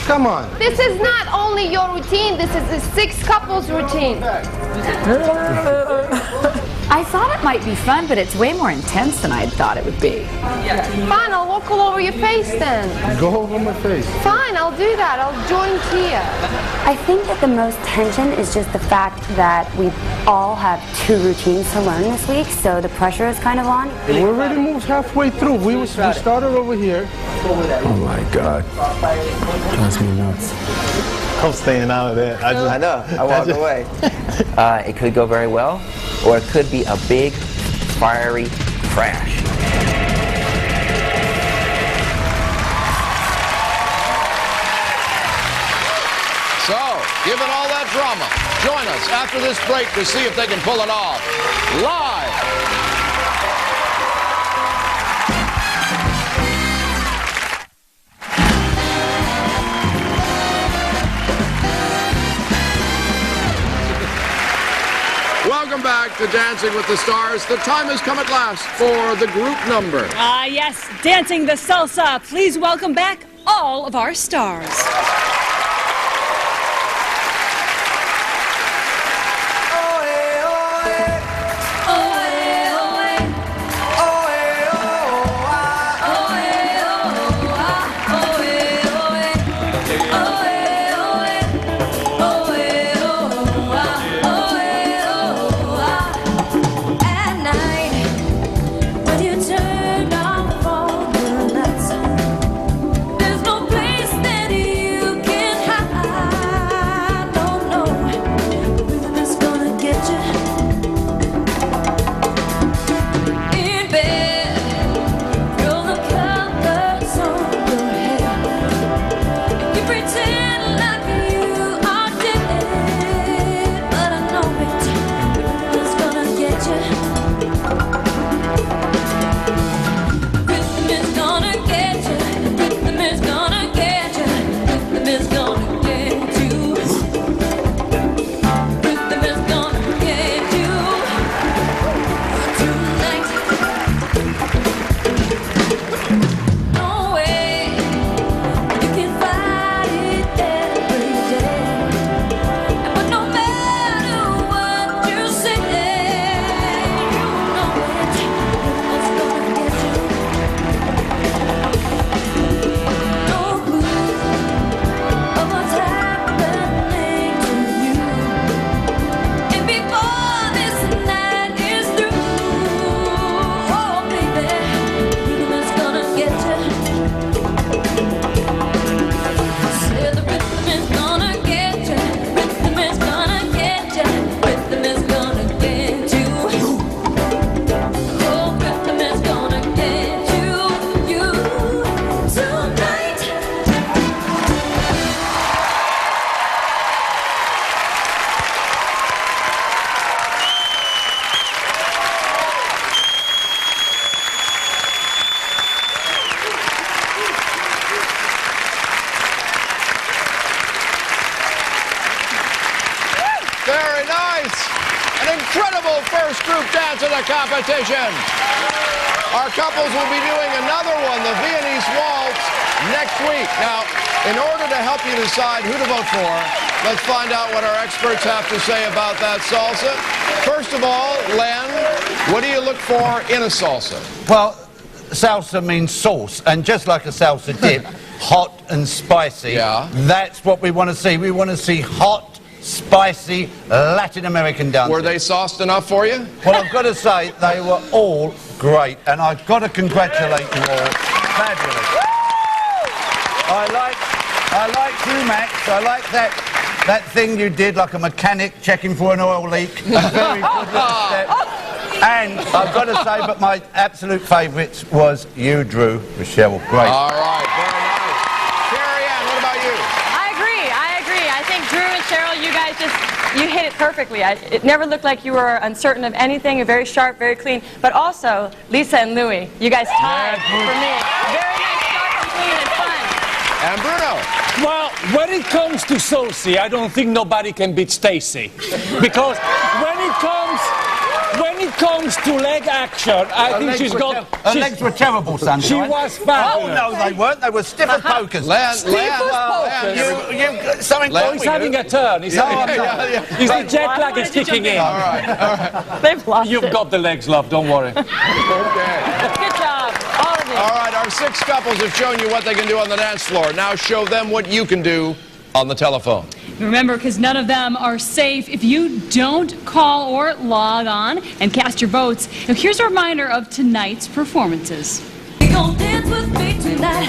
Come on. This is not only your routine, this is the 6 couples routine. I thought it might be fun, but it's way more intense than I thought it would be. Fine, I'll walk all over your face then. Go over my face. Fine, I'll do that. I'll join Tia. I think that the most tension is just the fact that we all have 2 routines to learn this week, so the pressure is kind of on. We already moved halfway through. We started over here. Oh my God. Drives me nuts. I'm staying out of that. I know. I walked away. It could go very well, or it could be a big, fiery crash. So, given all that drama, join us after this break to see if they can pull it off. Live! Welcome back to Dancing with the Stars. The time has come at last for the group number. Yes, Dancing the Salsa. Please welcome back all of our stars. Very nice. An incredible first group dance of the competition. Our couples will be doing another one, the Viennese Waltz, next week. Now, in order to help you decide who to vote for, let's find out what our experts have to say about that salsa. First of all, Len, what do you look for in a salsa? Well, salsa means sauce, and just like a salsa dip, hot and spicy. Yeah. That's what we want to see. We want to see hot, spicy Latin American dancing. Were they sauced enough for you? Well, I've got to say, they were all great, and I've got to congratulate you all. Fabulous. I like you, Max. I like that thing you did, like a mechanic checking for an oil leak. Very good little step. And I've got to say, but my absolute favourite was you, Drew. Michelle, great. All right, very nice. Carrie Ann, what about you? I agree. I think Drew and Cheryl, you guys you hit it perfectly. It never looked like you were uncertain of anything. You're very sharp, very clean. But also, Lisa and Louie, you guys tied for me. Very nice, sharp and clean and fun. And Bruno. Well, when it comes to Sosie, I don't think nobody can beat Stacy. Because when it comes to leg action, I think she's got... Her legs were terrible, Sunshine. She was fabulous. Oh, no, they weren't. They were stiff as pokers. Something Oh, he's having a turn. He's the jet lag is kicking in. All right. They've lost You've it. got the legs, love. Don't worry. Okay. Good job, all of you. All right, our 6 couples have shown you what they can do on the dance floor. Now show them what you can do on the telephone. Remember, because none of them are safe if you don't call or log on and cast your votes. Now, here's a reminder of tonight's performances.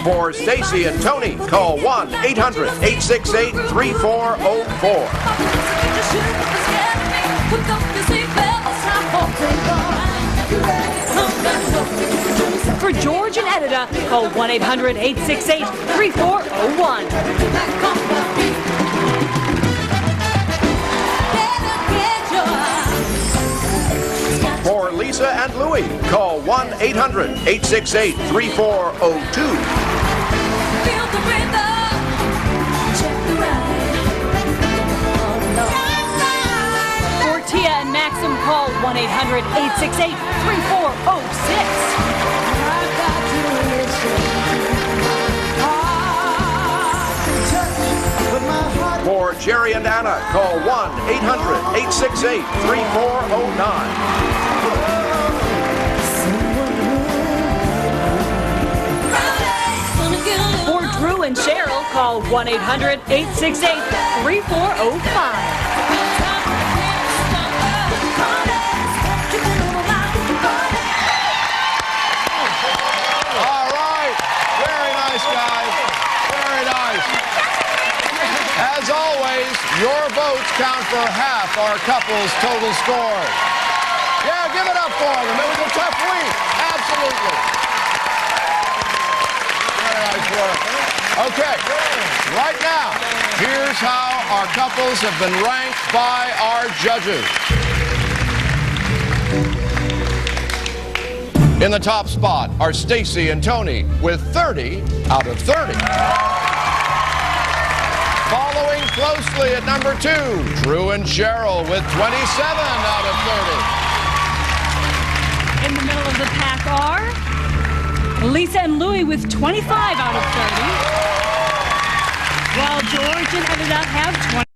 For Stacy and Tony, call 1-800-868-3404. For George and Edita, call 1-800-868-3401. For Lisa and Louie, call 1-800-868-3402. For Tia and Maxim, call 1-800-868-3406. For Jerry and Anna, call 1-800-868-3409. For Drew and Cheryl, call 1-800-868-3405. All right. Very nice, guys. Very nice. As always, your votes count for half our couple's total score. Yeah, give it up for them. It was a tough week. Absolutely. Very nice work. Okay, right now, here's how our couples have been ranked by our judges. In the top spot are Stacy and Tony with 30 out of 30. Following closely at number 2, Drew and Cheryl with 27 out of 30. In the middle of the pack are Lisa and Louie with 25 out of 30. While George and Edita have 20.